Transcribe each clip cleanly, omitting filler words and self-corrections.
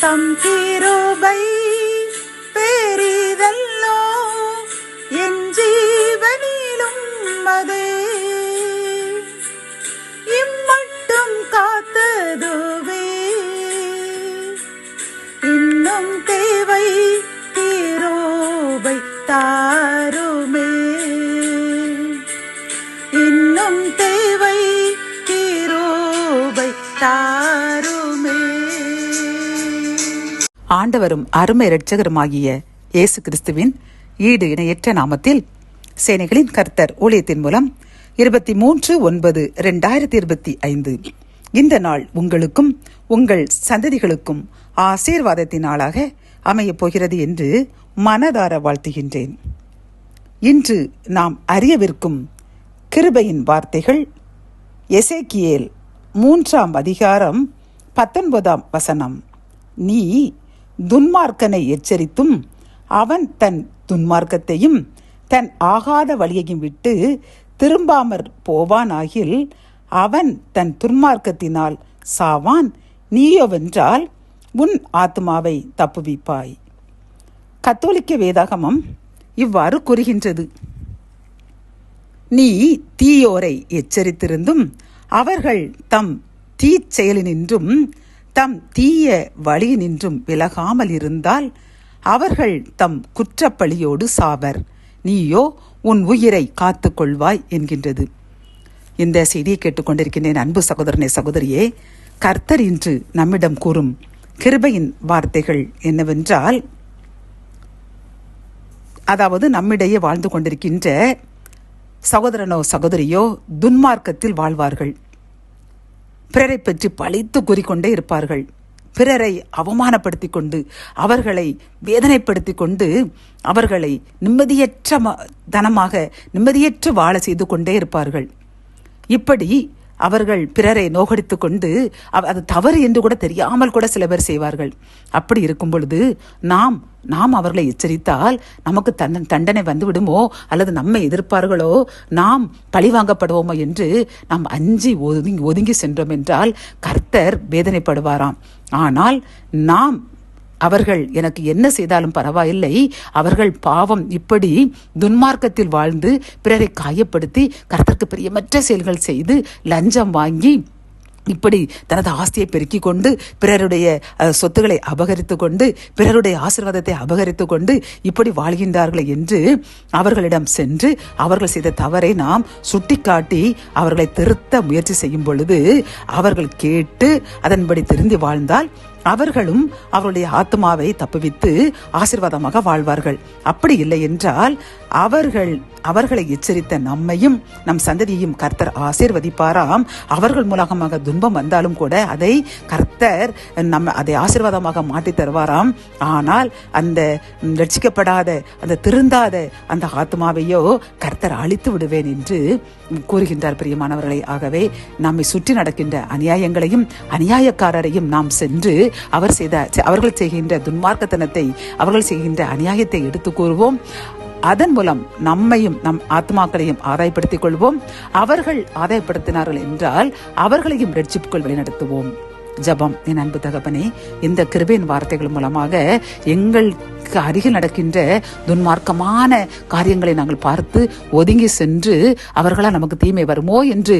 தம் கிருபை பெரிதல்லோ என் ஜீவனிலும் அதே இம்மட்டும் காத்ததுவே இன்னும் தேவை கிருபை தாருமே இன்னும் தேவை கிருபை தாருமே. ஆண்டவரும் அருமை இரட்சகருமாகிய இயேசு கிறிஸ்துவின் ஈடு இணையற்ற நாமத்தில் சேனைகளின் கர்த்தர் ஊழியத்தின் மூலம் 23/9/2025 இந்த நாள் உங்களுக்கும் உங்கள் சந்ததிகளுக்கும் ஆசீர்வாதத்தின் நாளாக அமையப் போகிறது என்று மனதார வாழ்த்துகின்றேன். இன்று நாம் அறியவிருக்கும் கிருபையின் வார்த்தைகள் எசேக்கியேல் 3:19 நீ துன்மார்க்கனை எச்சரித்தும் அவன் தன் துன்மார்க்கத்தையும் தன் ஆகாத வழியையும் விட்டு திரும்பாமற் போவானாகில் அவன் தன் துன்மார்க்கத்தினால் சாவான், நீயோவென்றால் உன் ஆத்மாவை தப்புவிப்பாய். கத்தோலிக்க வேதாகமம் இவ்வாறு கூறுகின்றது: நீ தீயோரை எச்சரித்திருந்தும் அவர்கள் தம் தீச்செயலினின்றும் தம் தீய வழியினின்றும் விலகாமல் இருந்தால் அவர்கள் தம் குற்றப்பழியோடு சாவர், நீயோ உன் உயிரை காத்து கொள்வாய் என்கின்றது. இந்த செய்தியை கேட்டுக்கொண்டிருக்கின்றேன் அன்பு சகோதரனே, சகோதரியே. கர்த்தர் இன்று நம்மிடம் கூறும் கிருபையின் வார்த்தைகள் என்னவென்றால், அதாவது நம்மிடையே வாழ்ந்து கொண்டிருக்கின்ற சகோதரனோ சகோதரியோ துன்மார்க்கத்தில் வாழ்வார்கள். பிறரை பற்றி பழித்து கூறிக்கொண்டே இருப்பார்கள். பிறரை அவமானப்படுத்தி கொண்டு அவர்களை வேதனைப்படுத்தி கொண்டு அவர்களை நிம்மதியற்ற வாழ செய்து கொண்டே இருப்பார்கள். இப்படி அவர்கள் பிறரை நோகடித்து கொண்டு அது தவறு என்று கூட தெரியாமல் கூட சில பேர் செய்வார்கள். அப்படி இருக்கும் பொழுது நாம் அவர்களை எச்சரித்தால் நமக்கு தண்டனை வந்து விடுமோ அல்லது நம்மை எதிர்ப்பார்களோ, நாம் பழிவாங்கப்படுவோமோ என்று நாம் அஞ்சி ஒதுங்கி சென்றோம் என்றால் கர்த்தர் வேதனைப்படுவாராம். ஆனால் நாம் அவர்கள் எனக்கு என்ன செய்தாலும் பரவாயில்லை, அவர்கள் பாவம் இப்படி துன்மார்க்கத்தில் வாழ்ந்து பிறரை காயப்படுத்தி கர்த்தருக்கு பிரியமற்ற செயல்கள் செய்து லஞ்சம் வாங்கி இப்படி தனது ஆஸ்தியை பெருக்கிக் கொண்டு பிறருடைய சொத்துக்களை அபகரித்து கொண்டு பிறருடைய ஆசீர்வாதத்தை அபகரித்து கொண்டு இப்படி வாழ்கின்றார்கள் என்று அவர்களிடம் சென்று அவர்கள் செய்த தவறை நாம் சுட்டிக்காட்டி அவர்களை திருத்த முயற்சி செய்யும் பொழுது அவர்கள் கேட்டு அதன்படி திருந்தி வாழ்ந்தால் அவர்களும் அவருடைய ஆத்மாவை தப்புவித்து ஆசீர்வாதமாக வாழ்வார்கள். அப்படி இல்லை என்றால் அவர்களை எச்சரித்த நம்மையும் நம் சந்ததியையும் கர்த்தர் ஆசீர்வதிப்பாராம். அவர்கள் மூலமாக துன்பம் வந்தாலும் கூட அதை கர்த்தர் அதை ஆசீர்வாதமாக மாற்றி தருவாராம். ஆனால் அந்த ரட்சிக்கப்படாத அந்த திருந்தாத அந்த ஆத்மாவையோ கர்த்தர் அழித்து விடுவேன் என்று கூறுகின்றார் பிரியமானவர்களை. ஆகவே நம்மை சுற்றி நடக்கின்ற அநியாயங்களையும் அநியாயக்காரரையும் நாம் சென்று அவர்கள் செய்கின்ற துன்மார்க்கத்தனத்தை அவர்கள் செய்கின்ற அநியாயத்தை எடுத்து கூறுவோம். அதன் மூலம் நம்மையும் நம் ஆத்மாக்களையும் ஆதாயப்படுத்திக் கொள்வோம். அவர்கள் ஆதாயப்படுத்தினார்கள் என்றால் அவர்களையும் ரட்சிப்புக்குள் வழிநடத்துவோம். ஜபம். என் அன்பு தகப்பனே, இந்த கிருபையின் வார்த்தைகள் மூலமாக எங்களுக்கு அருகில் நடக்கின்ற துன்மார்க்கமான காரியங்களை நாங்கள் பார்த்து ஒதுங்கி சென்று அவர்களால் நமக்கு தீமை வருமோ என்று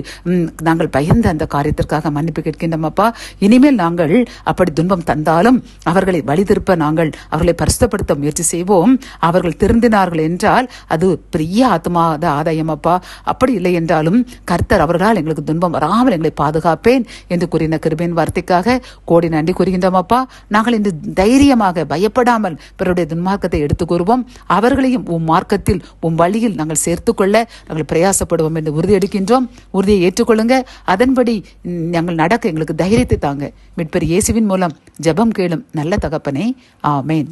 நாங்கள் பயந்த அந்த காரியத்திற்காக மன்னிப்பு கேட்கின்றோம் அப்பா. இனிமேல் நாங்கள் அப்படி துன்பம் தந்தாலும் அவர்களை வழி திருப்ப நாங்கள் அவர்களை பரிசுத்தப்படுத்த முயற்சி செய்வோம். அவர்கள் திருந்தினார்கள் என்றால் அது பெரிய ஆத்மாத ஆதாயம் அப்பா. அப்படி இல்லை என்றாலும் கர்த்தர் அவர்களால் எங்களுக்கு துன்பம் வராமல் எங்களை பாதுகாப்பேன் என்று கூறின கிருபையின் வார்த்தைக்காக கோடி நன்றி கூறுகின்றோம் அப்பா. நாங்கள் இன்று தைரியமாக பயப்படாமல் பிறருடைய துன்மார்க்கத்தை எடுத்து கூறுவோம். அவர்களையும் உம் மார்க்கத்தில் உம் வழியில் நாங்கள் சேர்த்துக்கொள்ள நாங்கள் பிரயாசப்படுவோம் என்று உறுதி எடுக்கின்றோம். உறுதியை ஏற்றுக்கொள்ளுங்க. அதன்படி நாங்கள் நடக்க எங்களுக்கு தைரியத்தை தாங்க. மீட்பர் இயேசுவின் மூலம் ஜெபம் கேளும் நல்ல தகப்பனே, ஆமேன்.